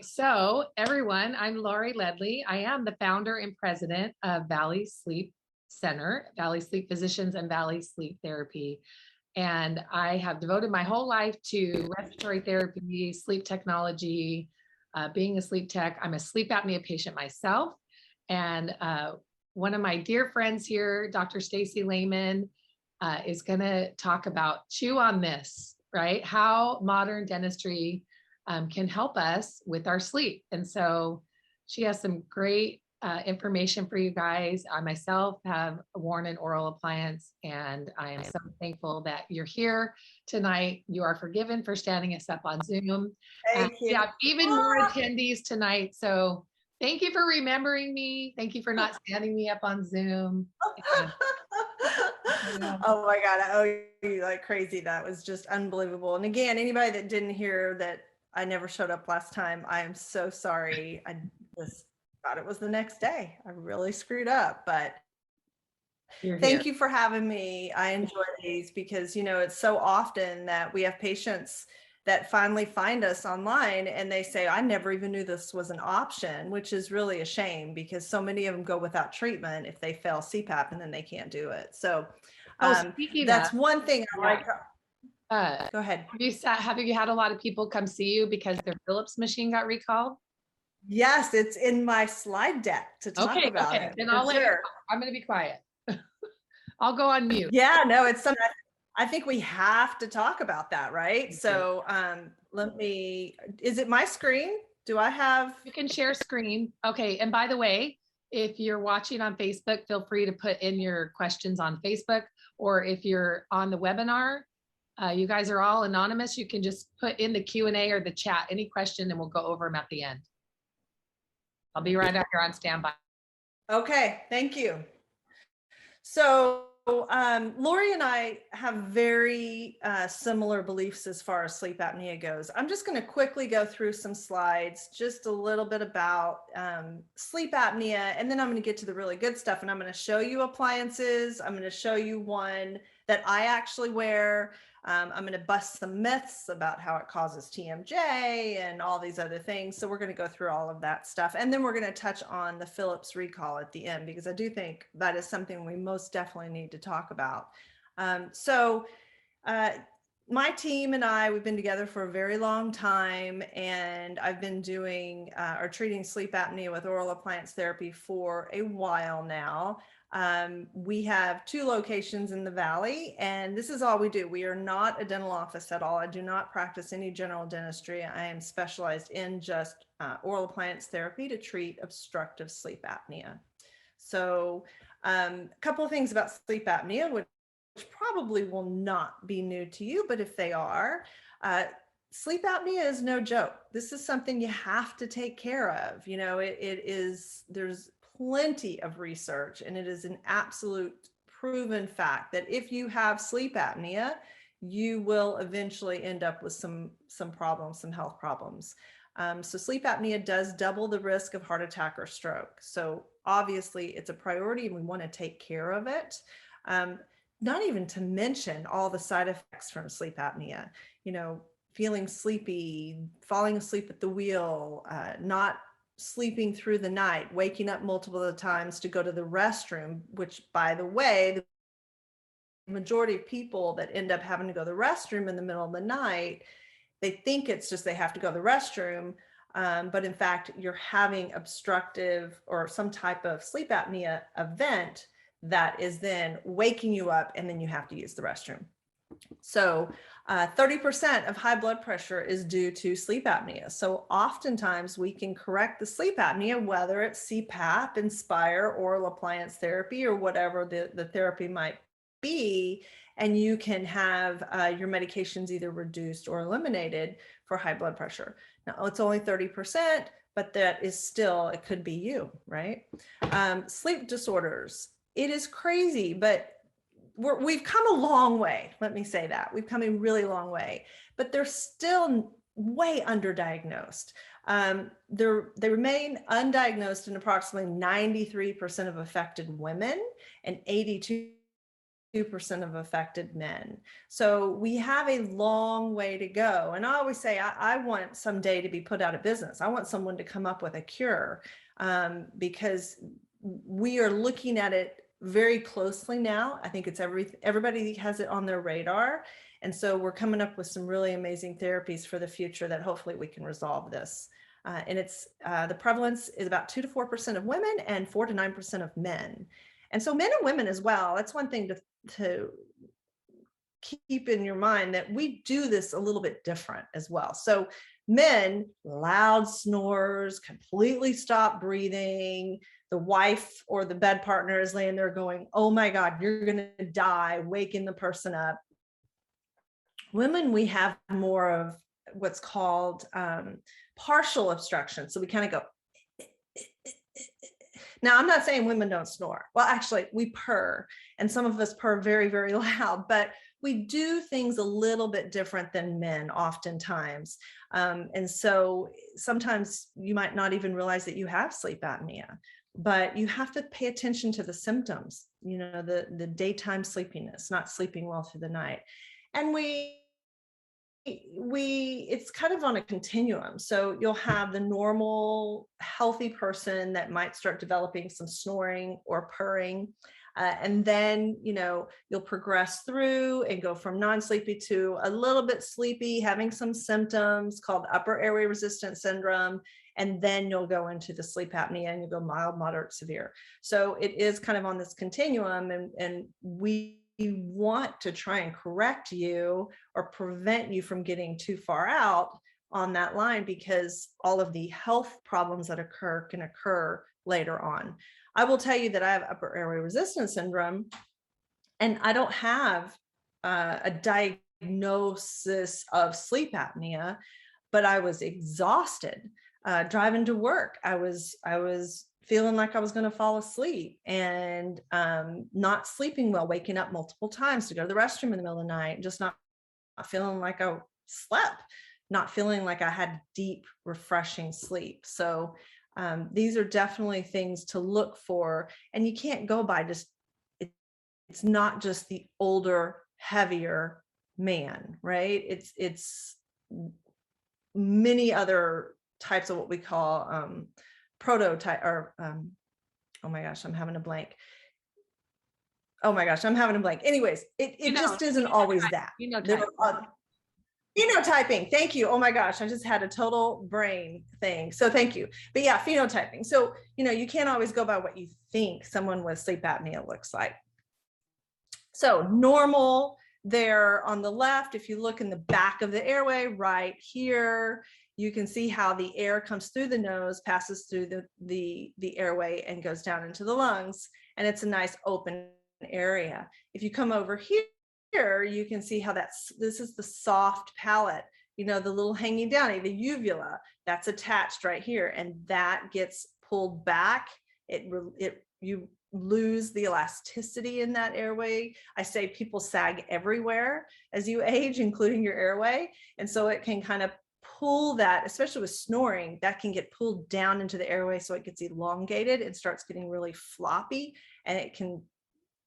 So everyone, I'm Lori Ledley. I am the founder and president of Valley Sleep Center, Valley Sleep Physicians and Valley Sleep Therapy. And I have devoted my whole life to respiratory therapy, sleep technology, being a sleep tech. I'm a sleep apnea patient myself. And one of my dear friends here, Dr. Stacey Layman, is going to talk about Chew on This, right? How modern dentistry can help us with our sleep. And so she has some great information for you guys. I myself have worn an oral appliance, and I am so thankful that you're here tonight. You are forgiven for standing us up on Zoom. Thank you. We have even more attendees tonight. So thank you for remembering me. Thank you for not standing me up on Zoom. Oh my God, I owe you like crazy. That was just unbelievable. And again, anybody that didn't hear that I never showed up last time, I am so sorry. I just thought it was the next day. I really screwed up, but thank you for having me. I enjoy these because, you know, it's so often that we have patients that finally find us online and they say, I never even knew this was an option, which is really a shame because so many of them go without treatment if they fail CPAP and then they can't do it. So that's one thing I like. Go ahead. Have you had a lot of people come see you because their Philips machine got recalled? Yes, it's in my slide deck to talk about it. Then I'm going to be quiet. I'll go on mute. Yeah, no, it's something I think we have to talk about that, right? So is it my screen? Do I have? You can share screen. Okay. And by the way, if you're watching on Facebook, feel free to put in your questions on Facebook, or if you're on the webinar, you guys are all anonymous. You can just put in the Q&A or the chat, any question, and we'll go over them at the end. I'll be right out here on standby. Okay, thank you. So Lori and I have very similar beliefs as far as sleep apnea goes. I'm just going to quickly go through some slides, just a little bit about sleep apnea, and then I'm going to get to the really good stuff. And I'm going to show you appliances. I'm going to show you one that I actually wear. I'm going to bust some myths about how it causes TMJ and all these other things. So we're going to go through all of that stuff. And then we're going to touch on the Philips recall at the end, because I do think that is something we most definitely need to talk about. My team and I, we've been together for a very long time, and I've been doing or treating sleep apnea with oral appliance therapy for a while now. We have 2 locations in the Valley, and this is all we do. We are not a dental office at all. I do not practice any general dentistry. I am specialized in just oral appliance therapy to treat obstructive sleep apnea. So a couple of things about sleep apnea, which probably will not be new to you, but if they are, sleep apnea is no joke. This is something you have to take care of. You know, there's plenty of research, and it is an absolute proven fact that if you have sleep apnea, you will eventually end up with some problems, some health problems. So sleep apnea does double the risk of heart attack or stroke. So obviously it's a priority and we want to take care of it. Not even to mention all the side effects from sleep apnea, you know, feeling sleepy, falling asleep at the wheel, not sleeping through the night, waking up multiple times to go to the restroom, which, by the way, the majority of people that end up having to go to the restroom in the middle of the night, they think it's just they have to go to the restroom. But in fact, you're having obstructive or some type of sleep apnea event that is then waking you up, and then you have to use the restroom. So 30% of high blood pressure is due to sleep apnea. So oftentimes we can correct the sleep apnea, whether it's CPAP, Inspire, oral appliance therapy, or whatever the therapy might be, and you can have your medications either reduced or eliminated for high blood pressure. Now, it's only 30%, but that is still, it could be you, right? Sleep disorders. It is crazy, but we've come a long way. Let me say that. We've come a really long way, but they're still way underdiagnosed. They remain undiagnosed in approximately 93% of affected women and 82% 2% of affected men. So we have a long way to go. And I always say, I want someday to be put out of business. I want someone to come up with a cure, because we are looking at it very closely now. I think it's everybody has it on their radar. And so we're coming up with some really amazing therapies for the future that hopefully we can resolve this. And it's the prevalence is about 2 to 4% of women and 4 to 9% of men. And so men and women as well. That's one thing to keep in your mind, that we do this a little bit different as well. So men, loud snores, completely stop breathing. The wife or the bed partner is laying there going, oh my God, you're going to die, waking the person up. Women, we have more of what's called partial obstruction. So we kind of go. Now, I'm not saying women don't snore. Well, actually, we purr, and some of us purr very, very loud, but we do things a little bit different than men oftentimes. And so sometimes you might not even realize that you have sleep apnea, but you have to pay attention to the symptoms, the daytime sleepiness, not sleeping well through the night. And it's kind of on a continuum. So you'll have the normal healthy person that might start developing some snoring or purring. And then, you'll progress through and go from non-sleepy to a little bit sleepy, having some symptoms called upper airway resistance syndrome. And then you'll go into the sleep apnea and you go mild, moderate, severe. So it is kind of on this continuum, and we want to try and correct you or prevent you from getting too far out on that line, because all of the health problems that occur can occur later on. I will tell you that I have upper airway resistance syndrome, and I don't have a diagnosis of sleep apnea, but I was exhausted driving to work. I was feeling like I was going to fall asleep, and not sleeping well, waking up multiple times to go to the restroom in the middle of the night, just not feeling like I slept, not feeling like I had deep, refreshing sleep. So these are definitely things to look for, and you can't go by just, it's not just the older, heavier man, right? It's many other types of what we call prototype, or oh my gosh, I'm having a blank. Anyways, it just isn't always that. Phenotyping. Thank you. Oh my gosh, I just had a total brain thing. So thank you. But yeah, phenotyping. So, you can't always go by what you think someone with sleep apnea looks like. So normal there on the left, if you look in the back of the airway right here, you can see how the air comes through the nose, passes through the airway, and goes down into the lungs. And it's a nice open area. If you come over here, you can see how this is the soft palate, the little hanging down, the uvula that's attached right here, and that gets pulled back. You lose the elasticity in that airway. I say people sag everywhere as you age, including your airway. And so it can kind of pull that, especially with snoring, that can get pulled down into the airway, so it gets elongated and starts getting really floppy, and it can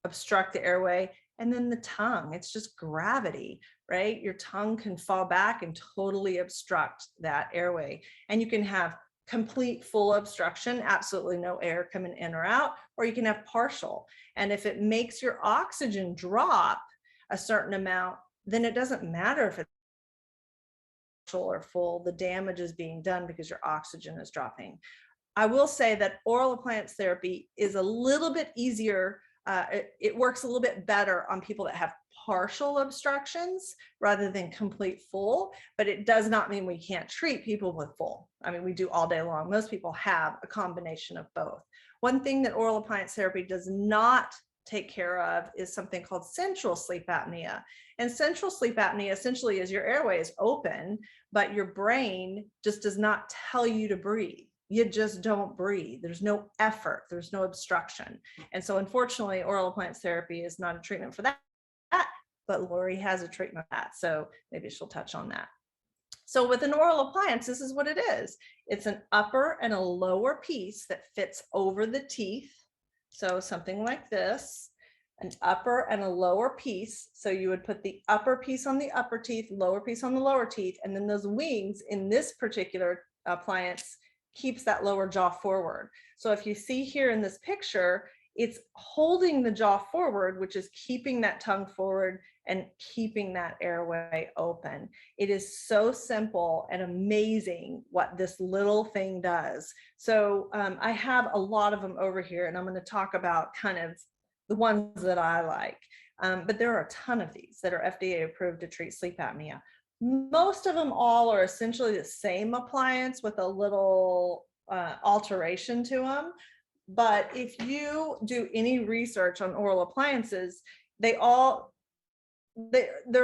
obstruct the airway. And then the tongue, it's just gravity, right? Your tongue can fall back and totally obstruct that airway. And you can have complete full obstruction, absolutely no air coming in or out, or you can have partial. And if it makes your oxygen drop a certain amount, then it doesn't matter if it's partial or full, the damage is being done because your oxygen is dropping. I will say that oral appliance therapy is a little bit easier. It works a little bit better on people that have partial obstructions rather than complete full, but it does not mean we can't treat people with full. I mean, we do all day long. Most people have a combination of both. One thing that oral appliance therapy does not take care of is something called central sleep apnea. And central sleep apnea essentially is your airway is open, but your brain just does not tell you to breathe. You just don't breathe. There's no effort. There's no obstruction. And so unfortunately, oral appliance therapy is not a treatment for that, but Lori has a treatment for that. So maybe she'll touch on that. So with an oral appliance, this is what it is. It's an upper and a lower piece that fits over the teeth. So something like this. an upper and a lower piece. So you would put the upper piece on the upper teeth, lower piece on the lower teeth, and then those wings in this particular appliance keeps that lower jaw forward. So if you see here in this picture, it's holding the jaw forward, which is keeping that tongue forward and keeping that airway open. It is so simple and amazing what this little thing does. So I have a lot of them over here, and I'm going to talk about kind of the ones that I like. But there are a ton of these that are FDA approved to treat sleep apnea. Most of them all are essentially the same appliance with a little alteration to them. But if you do any research on oral appliances, they're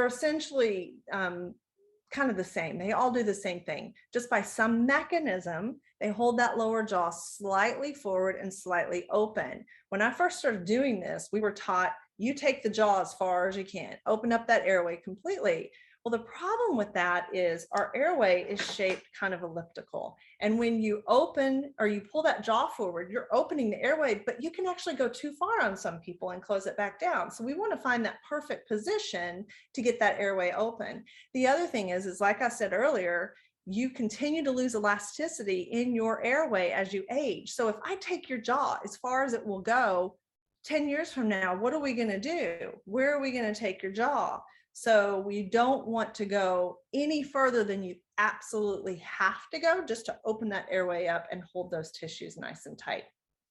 essentially kind of the same. They all do the same thing. Just by some mechanism, they hold that lower jaw slightly forward and slightly open. When I first started doing this, we were taught, you take the jaw as far as you can, open up that airway completely. Well, the problem with that is our airway is shaped kind of elliptical. And when you open or you pull that jaw forward, you're opening the airway, but you can actually go too far on some people and close it back down. So we want to find that perfect position to get that airway open. The other thing is like I said earlier, you continue to lose elasticity in your airway as you age. So if I take your jaw as far as it will go, 10 years from now, what are we going to do? Where are we going to take your jaw? So we don't want to go any further than you absolutely have to go, just to open that airway up and hold those tissues nice and tight.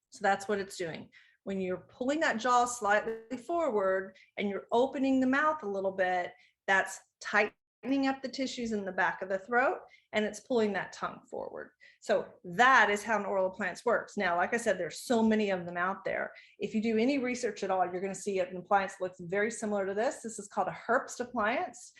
So that's what it's doing. When you're pulling that jaw slightly forward and you're opening the mouth a little bit, that's tightening up the tissues in the back of the throat, and it's pulling that tongue forward. So that is how an oral appliance works. Now, like I said, there's so many of them out there. If you do any research at all, you're going to see an appliance that looks very similar to this. This is called a Herbst appliance.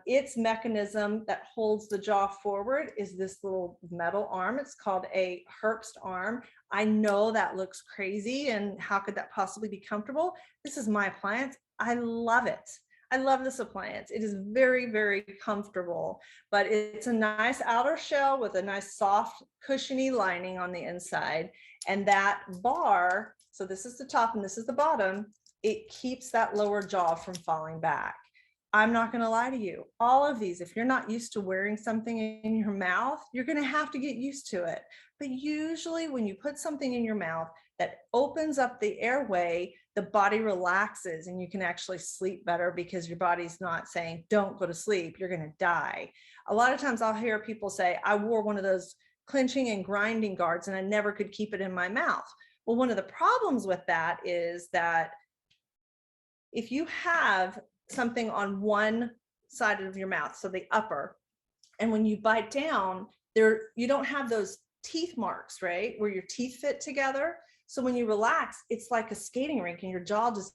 Its mechanism that holds the jaw forward is this little metal arm. It's called a Herbst arm. I know that looks crazy, and how could that possibly be comfortable? This is my appliance. I love it. I love this appliance. It is very, very comfortable, but it's a nice outer shell with a nice soft cushiony lining on the inside. And that bar, so this is the top and this is the bottom, it keeps that lower jaw from falling back. I'm not going to lie to you. All of these, if you're not used to wearing something in your mouth, you're going to have to get used to it. But usually when you put something in your mouth that opens up the airway, the body relaxes and you can actually sleep better because your body's not saying, don't go to sleep, you're going to die. A lot of times I'll hear people say, I wore one of those clenching and grinding guards and I never could keep it in my mouth. Well, one of the problems with that is that if you have something on one side of your mouth, so the upper, and when you bite down there, you don't have those teeth marks, right, where your teeth fit together. So when you relax, it's like a skating rink and your jaw just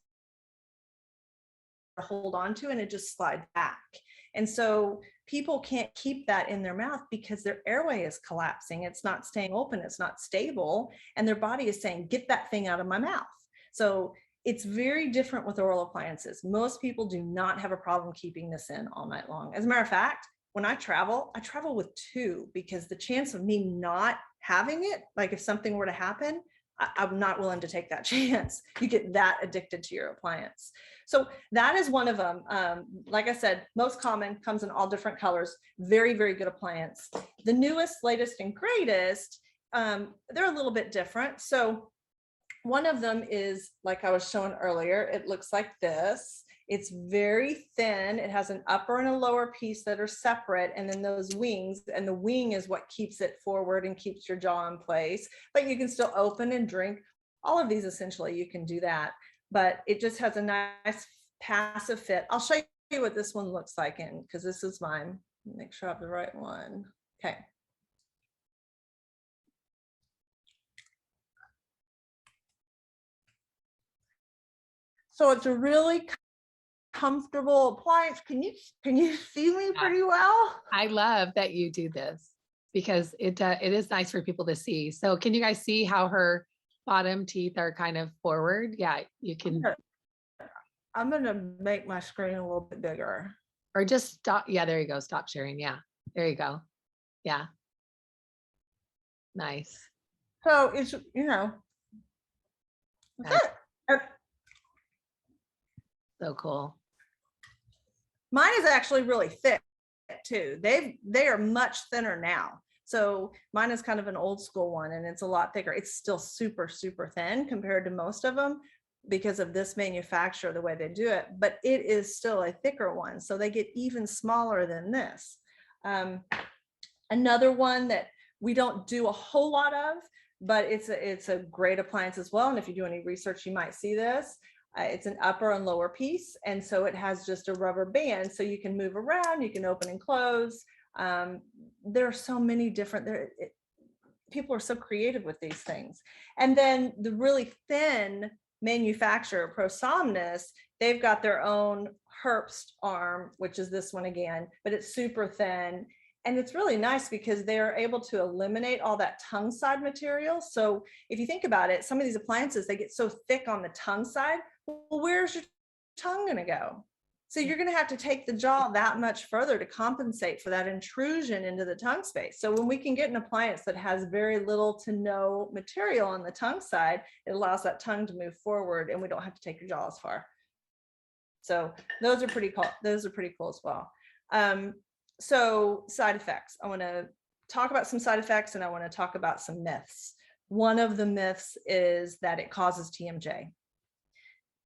hold on to and it just slides back. And so people can't keep that in their mouth because their airway is collapsing. It's not staying open. It's not stable. And their body is saying, get that thing out of my mouth. So it's very different with oral appliances. Most people do not have a problem keeping this in all night long. As a matter of fact, when I travel with two because the chance of me not having it, like if something were to happen, I'm not willing to take that chance. You get that addicted to your appliance. So that is one of them. Like I said, most common, comes in all different colors. Very, very good appliance. The newest, latest, and greatest, they're a little bit different. So one of them is, like I was showing earlier, it looks like this. It's very thin. It has an upper and a lower piece that are separate, and then those wings, and the wing is what keeps it forward and keeps your jaw in place, but you can still open and drink. All of these, essentially, you can do that, but it just has a nice passive fit. I'll show you what this one looks like in, because this is mine. Make sure I have the right one. Okay. So it's a really comfortable appliance. Can you see me pretty well? I love that you do this because it is nice for people to see. So can you guys see how her bottom teeth are kind of forward? Yeah, you can. I'm going to make my screen a little bit bigger. Or just stop. Yeah, there you go. Stop sharing. Yeah, there you go. Yeah. Nice. So it's, that's it. So cool. Mine is actually really thick too. They are much thinner now. So mine is kind of an old school one, and it's a lot thicker. It's still super, super thin compared to most of them because of this manufacturer, the way they do it, but it is still a thicker one. So they get even smaller than this. Another one that we don't do a whole lot of, but it's a great appliance as well. And if you do any research, you might see this. It's an upper and lower piece. And so it has just a rubber band. So you can move around, you can open and close. There are so many different, people are so creative with these things. And then the really thin manufacturer, ProSomnus, they've got their own Herbst arm, which is this one again, but it's super thin. And it's really nice because they're able to eliminate all that tongue side material. So if you think about it, some of these appliances, they get so thick on the tongue side. Well, where's your tongue going to go? So you're going to have to take the jaw that much further to compensate for that intrusion into the tongue space. So when we can get an appliance that has very little to no material on the tongue side, it allows that tongue to move forward and we don't have to take your jaw as far. So those are pretty cool. Those are pretty cool as well. So side effects, I want to talk about some side effects and I want to talk about some myths. One of the myths is that it causes TMJ.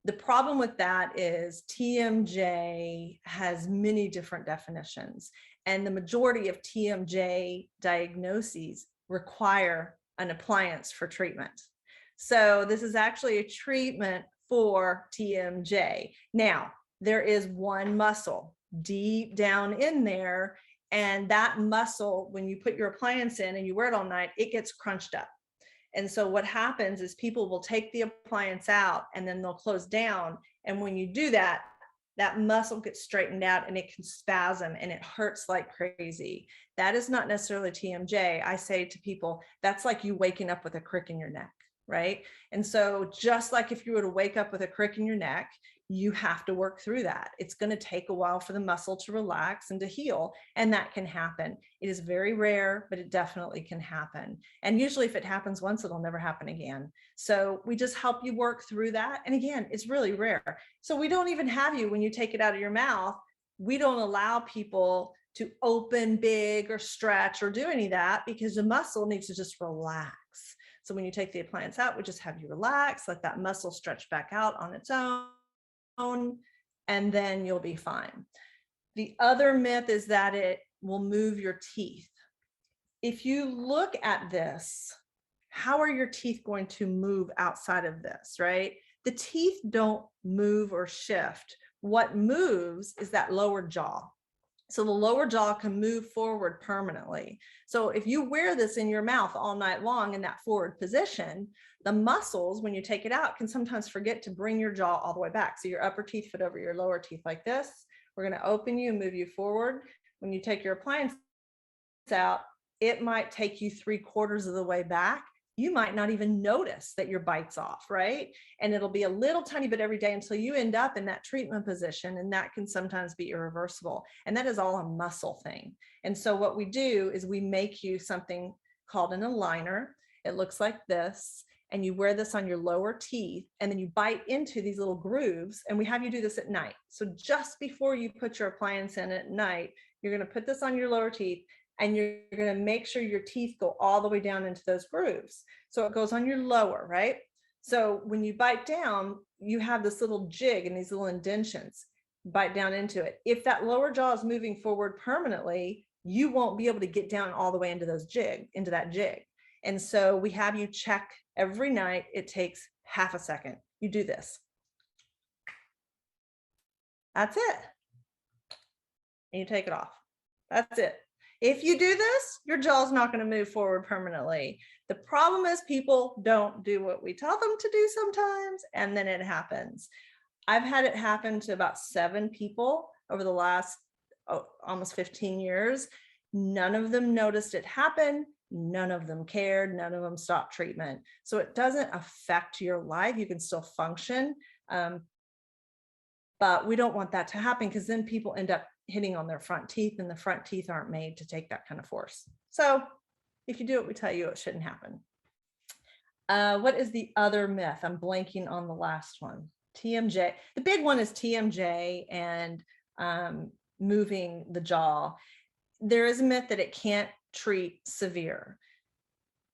The problem with that is TMJ has many different definitions, and the majority of TMJ diagnoses require an appliance for treatment. So this is actually a treatment for TMJ. Now, there is one muscle deep down in there, and that muscle, when you put your appliance in and you wear it all night, it gets crunched up. And so what happens is people will take the appliance out and then they'll close down. And when you do that, that muscle gets straightened out and it can spasm and it hurts like crazy. That is not necessarily TMJ. I say to people, that's like you waking up with a crick in your neck, right? And so just like if you were to wake up with a crick in your neck, you have to work through that. It's going to take a while for the muscle to relax and to heal, and that can happen. It is very rare, but it definitely can happen. And usually if it happens once, it'll never happen again. So we just help you work through that. And again, it's really rare. So we don't even have you, when you take it out of your mouth, we don't allow people to open big or stretch or do any of that because the muscle needs to just relax. So when you take the appliance out, we just have you relax, let that muscle stretch back out on its own, and then you'll be fine. The other myth is that it will move your teeth. If you look at this, how are your teeth going to move outside of this, right? The teeth don't move or shift. What moves is that lower jaw. So the lower jaw can move forward permanently. So if you wear this in your mouth all night long in that forward position, the muscles, when you take it out, can sometimes forget to bring your jaw all the way back. So your upper teeth fit over your lower teeth like this. We're going to open you and move you forward. When you take your appliance out, it might take you 3/4 of the way back. You might not even notice that your bite's off, right? And it'll be a little tiny bit every day until you end up in that treatment position. And that can sometimes be irreversible. And that is all a muscle thing. And so what we do is we make you something called an aligner. It looks like this. And you wear this on your lower teeth, and then you bite into these little grooves, and we have you do this at night. So just before you put your appliance in at night, you're going to put this on your lower teeth, and you're going to make sure your teeth go all the way down into those grooves. So it goes on your lower, right? So when you bite down, you have this little jig and these little indentions. Bite down into it. If that lower jaw is moving forward permanently, you won't be able to get down all the way into that jig. And so we have you check every night. It takes half a second. You do this. That's it. And you take it off. That's it. If you do this, your jaw's not going to move forward permanently. The problem is people don't do what we tell them to do sometimes, and then it happens. I've had it happen to about 7 people over the last almost 15 years. None of them noticed it happen. None of them cared. None of them stopped treatment. So it doesn't affect your life. You can still function. But we don't want that to happen because then people end up hitting on their front teeth, and the front teeth aren't made to take that kind of force. So if you do what we tell you, it shouldn't happen. What is the other myth? I'm blanking on the last one. TMJ. The big one is TMJ and moving the jaw. There is a myth that it can't treat severe.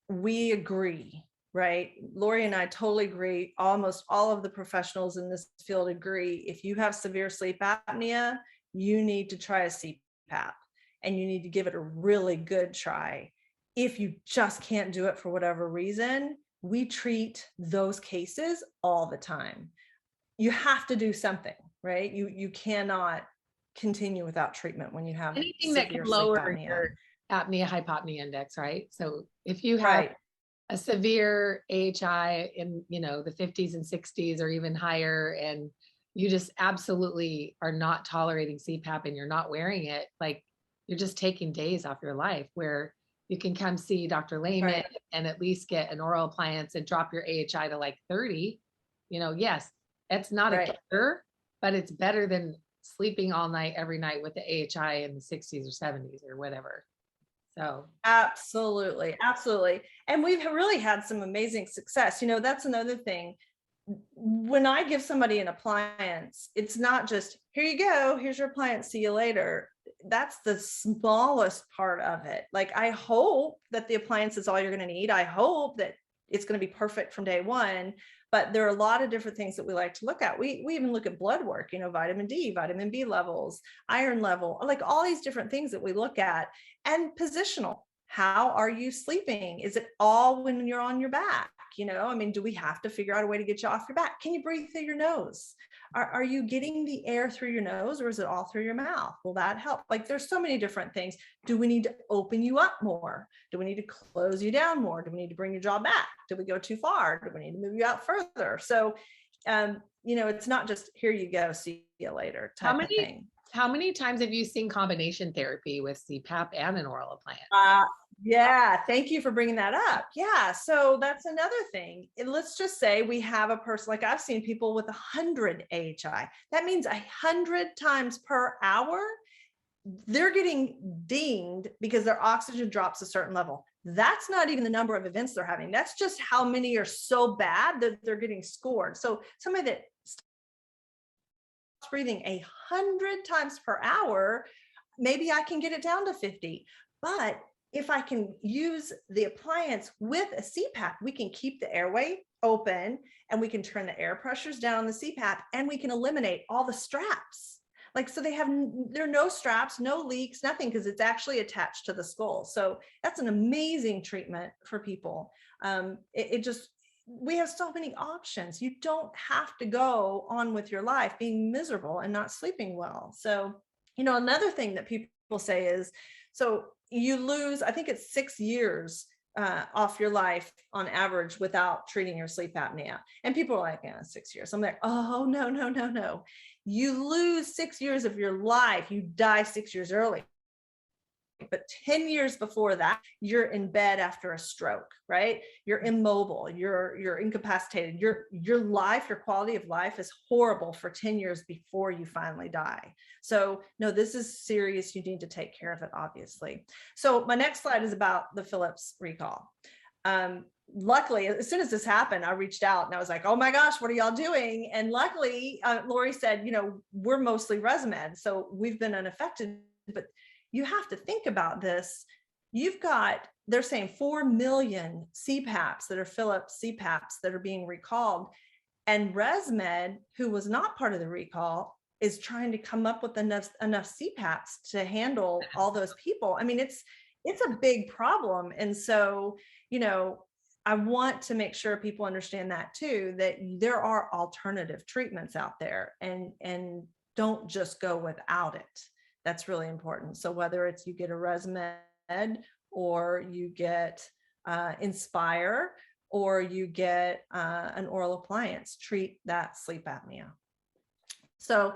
We agree, right? Lori and I totally agree. Almost all of the professionals in this field agree. If you have severe sleep apnea, you need to try a CPAP, and you need to give it a really good try. If you just can't do it for whatever reason, we treat those cases all the time. You have to do something, right? You cannot continue without treatment when you have Anything that can severe sleep lower apnea. your apnea hypopnea index, right? So if you have Right. a severe AHI in, the 50s and 60s or even higher, and you just absolutely are not tolerating CPAP and you're not wearing it, like you're just taking days off your life, where you can come see Dr. Layman Right. and at least get an oral appliance and drop your AHI to like 30. Yes, it's not a Right. cure, but it's better than sleeping all night every night with the AHI in the 60s or 70s or whatever. So Absolutely. Absolutely. And we've really had some amazing success. That's another thing. When I give somebody an appliance, it's not just, here you go, here's your appliance, see you later. That's the smallest part of it. Like, I hope that the appliance is all you're going to need. I hope that it's going to be perfect from day one. But there are a lot of different things that we like to look at. We even look at blood work, vitamin D, vitamin B levels, iron level, like all these different things that we look at. And positional. How are you sleeping? Is it all when you're on your back? Do we have to figure out a way to get you off your back? Can you breathe through your nose? Are you getting the air through your nose, or is it all through your mouth? Will that help? Like, there's so many different things. Do we need to open you up more? Do we need to close you down more? Do we need to bring your jaw back? Do we go too far? Do we need to move you out further? So, it's not just, here you go, see you later type of thing. How many times have you seen combination therapy with CPAP and an oral appliance? Yeah, thank you for bringing that up. Yeah, so that's another thing. Let's just say we have a person, like I've seen people with 100 AHI. That means 100 times per hour, they're getting dinged because their oxygen drops a certain level. That's not even the number of events they're having. That's just how many are so bad that they're getting scored. So somebody that breathing 100 times per hour, maybe I can get it down to 50. But if I can use the appliance with a CPAP, we can keep the airway open, and we can turn the air pressures down on the CPAP, and we can eliminate all the straps. Like, so there are no straps, no leaks, nothing, because it's actually attached to the skull. So that's an amazing treatment for people. We have so many options. You don't have to go on with your life being miserable and not sleeping well. So, another thing that people say is, so you lose, I think it's 6 years off your life on average without treating your sleep apnea. And people are like, 6 years. I'm like, oh, no. You lose 6 years of your life. You die 6 years early. But 10 years before that, you're in bed after a stroke, right? You're immobile, you're incapacitated. Your life, your quality of life is horrible for 10 years before you finally die. So no, this is serious. You need to take care of it, obviously. So my next slide is about the Philips recall. Luckily, as soon as this happened, I reached out and I was like, oh my gosh, what are y'all doing? And luckily, Lori said, we're mostly ResMed, so we've been unaffected. But you have to think about this. They're saying 4 million CPAPs that are Philips CPAPs that are being recalled. And ResMed, who was not part of the recall, is trying to come up with enough CPAPs to handle all those people. It's a big problem. And so, I want to make sure people understand that too, that there are alternative treatments out there, and don't just go without it. That's really important. So whether it's you get a ResMed, or you get Inspire, or you get an oral appliance, treat that sleep apnea. So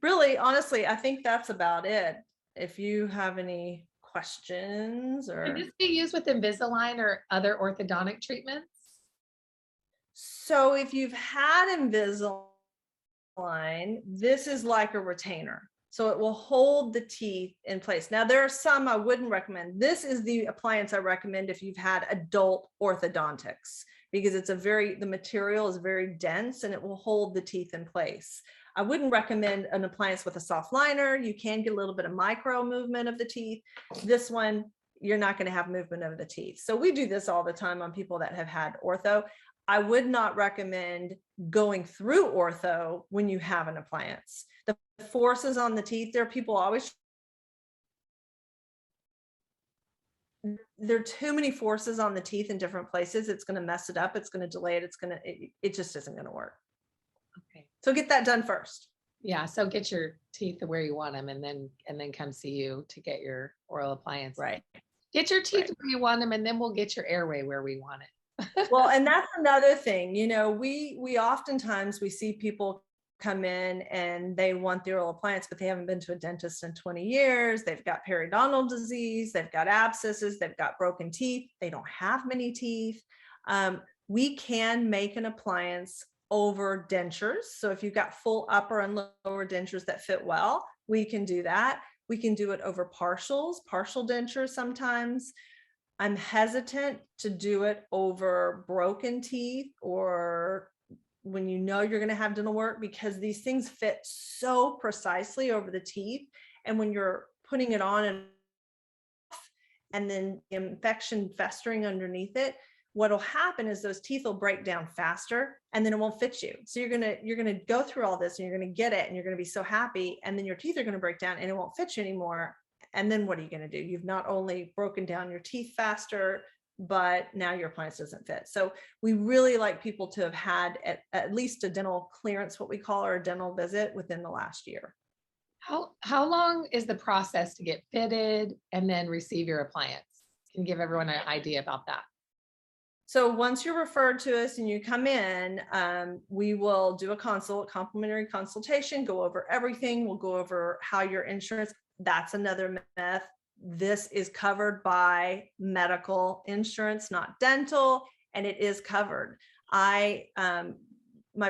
really, honestly, I think that's about it. If you have any questions or. Can this be used with Invisalign or other orthodontic treatments? So if you've had Invisalign, this is like a retainer. So it will hold the teeth in place. Now, there are some I wouldn't recommend. This is the appliance I recommend if you've had adult orthodontics, because the material is very dense and it will hold the teeth in place. I wouldn't recommend an appliance with a soft liner. You can get a little bit of micro movement of the teeth. This one, you're not going to have movement of the teeth. So we do this all the time on people that have had ortho. I would not recommend going through ortho when you have an appliance. The forces on the teeth, there are too many forces on the teeth in different places. It's going to mess it up. It's going to delay it. It just isn't going to work. Okay. So get that done first. Yeah. So get your teeth where you want them and then come see you to get your oral appliance. Right. Get your teeth where you want them, and then we'll get your airway where we want it. Well, and that's another thing, we oftentimes we see people come in and they want the oral appliance, but they haven't been to a dentist in 20 years. They've got periodontal disease, they've got abscesses, they've got broken teeth, they don't have many teeth. We can make an appliance over dentures. So if you've got full upper and lower dentures that fit well, we can do that. We can do it over partial dentures sometimes. I'm hesitant to do it over broken teeth or when you're going to have dental work, because these things fit so precisely over the teeth. And when you're putting it on and then infection festering underneath it, what'll happen is those teeth will break down faster and then it won't fit you. So you're going to go through all this and you're going to get it and you're going to be so happy. And then your teeth are going to break down and it won't fit you anymore. And then what are you going to do? You've not only broken down your teeth faster, but now your appliance doesn't fit. So we really like people to have had at least a dental clearance, what we call our dental visit, within the last year. How long is the process to get fitted and then receive your appliance? Can you give everyone an idea about that? So once you're referred to us and you come in, we will do a complimentary consultation, go over everything. We'll go over how your insurance, that's another myth. This is covered by medical insurance, not dental, and it is covered. My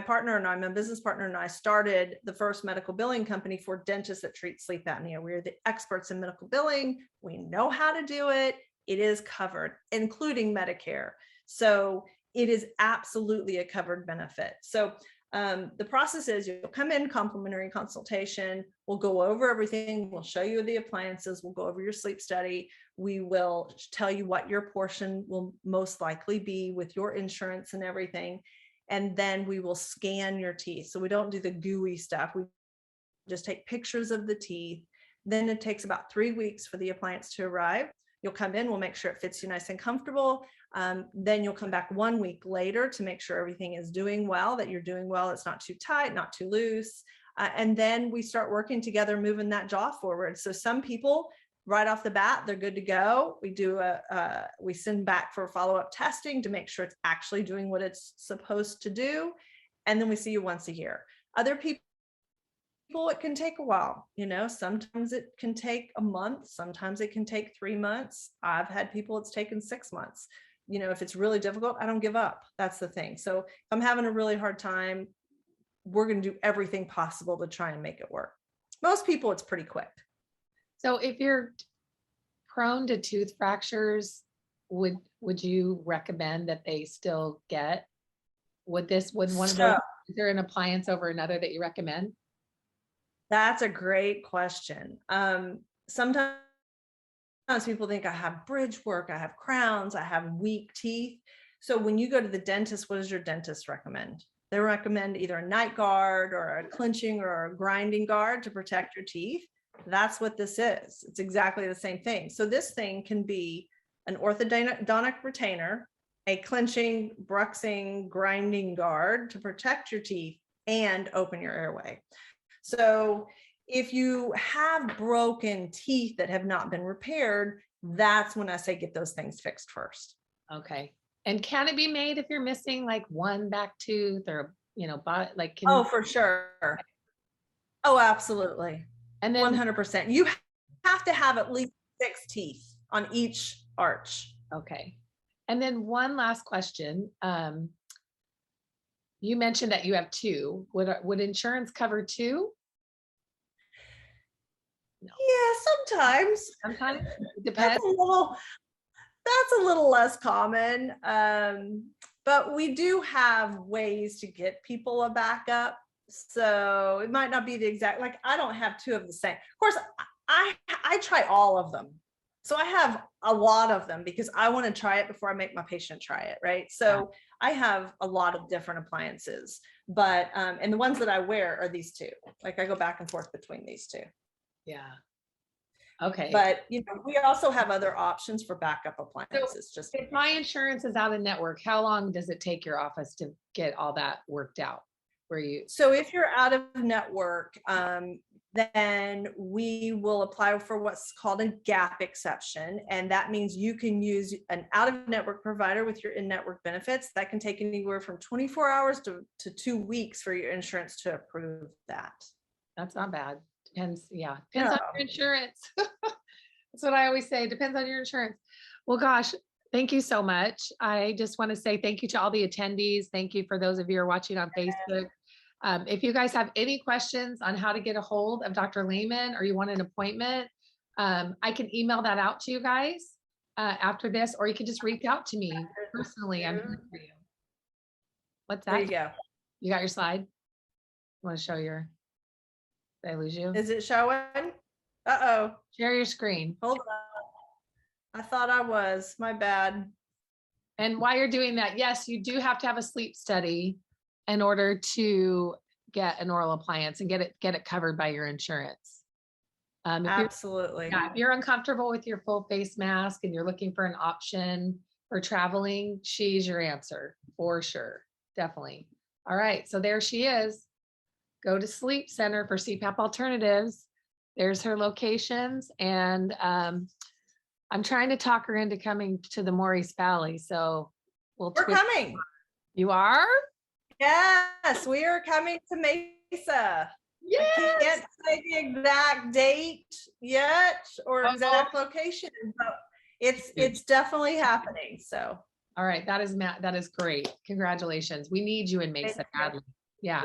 partner and I, my business partner and I started the first medical billing company for dentists that treat sleep apnea. We're the experts in medical billing. We know how to do it. It is covered, including Medicare. So it is absolutely a covered benefit. So the process is you'll come in, complimentary consultation. We'll go over everything. We'll show you the appliances. We'll go over your sleep study. We will tell you what your portion will most likely be with your insurance and everything. And then we will scan your teeth. So we don't do the gooey stuff. We just take pictures of the teeth. Then it takes about 3 weeks for the appliance to arrive. You'll come in, we'll make sure it fits you nice and comfortable. Then you'll come back 1 week later to make sure everything is doing well, that you're doing well. It's not too tight, not too loose. And then we start working together, moving that jaw forward. So some people right off the bat, they're good to go. We send back for follow-up testing to make sure it's actually doing what it's supposed to do. And then we see you once a year. Other people, it can take a while. Sometimes it can take a month. Sometimes it can take 3 months. I've had people it's taken 6 months. If it's really difficult, I don't give up. That's the thing. So if I'm having a really hard time, we're going to do everything possible to try and make it work. Most people, it's pretty quick. So if you're prone to tooth fractures, would you recommend that they still get, is there an appliance over another that you recommend? That's a great question. Sometimes people think I have bridge work, I have crowns, I have weak teeth. So when you go to the dentist, what does your dentist recommend? They recommend either a night guard or a clinching or a grinding guard to protect your teeth. That's what this is. It's exactly the same thing. So this thing can be an orthodontic retainer, a clinching, bruxing, grinding guard to protect your teeth and open your airway. So if you have broken teeth that have not been repaired, that's when I say get those things fixed first. Okay. And can it be made if you're missing like one back tooth or, for sure. Oh, absolutely. And then 100%. You have to have at least 6 teeth on each arch. Okay. And then one last question. You mentioned that you have 2. Would insurance cover 2? No. Yeah, sometimes. Sometimes it depends. that's a little less common. But we do have ways to get people a backup. So it might not be the exact, like I don't have two of the same. Of course, I try all of them. So I have a lot of them because I want to try it before I make my patient try it, right? So I have a lot of different appliances, but and the ones that I wear are these two. Like I go back and forth between these two. Yeah. Okay. But you know, we also have other options for backup appliances. So just if my insurance is out of network, how long does it take your office to get all that worked out? Where you? So if you're out of network, then we will apply for what's called a gap exception. And that means you can use an out-of-network provider with your in-network benefits. That can take anywhere from 24 hours to 2 weeks for your insurance to approve that. That's not bad. Depends. Yeah. Depends on your insurance. That's what I always say. Depends on your insurance. Well, gosh, thank you so much. I just want to say thank you to all the attendees. Thank you for those of you who are watching on Facebook. If you guys have any questions on how to get a hold of Dr. Layman or you want an appointment, I can email that out to you guys after this, or you can just reach out to me personally. I'm here for you. What's that? There you go. You got your slide? You want to show your, did I lose you? Is it showing? Uh-oh. Share your screen. Hold on. I thought I was. My bad. And while you're doing that, yes, you do have to have a sleep study in order to get an oral appliance and get it covered by your insurance. Absolutely. If you're uncomfortable with your full face mask and you're looking for an option for traveling, she's your answer for sure. Definitely. All right. So there she is. Go to Sleep Center for CPAP alternatives. There's her locations. And I'm trying to talk her into coming to the Maurice Valley. So we're coming. You are? Yes, we are coming to Mesa. Yes. I can't say the exact date yet or exact location, but it's definitely happening. So all right, that is great. Congratulations. We need you in Mesa badly. Yeah.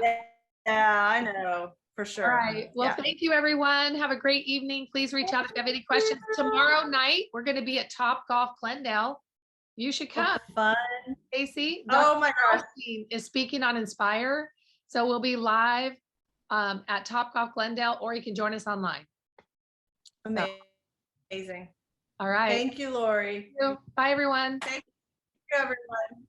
Yeah, I know for sure. All right. Well, thank you everyone. Have a great evening. Please reach out if you have any questions. Tomorrow night, we're going to be at Top Golf Glendale. You should come. Fun. Stacey, oh my gosh, is speaking on Inspire. So we'll be live at Top Golf Glendale, or you can join us online. Amazing. All right. Thank you, Lori. Thank you. Bye, everyone. Thank you, everyone.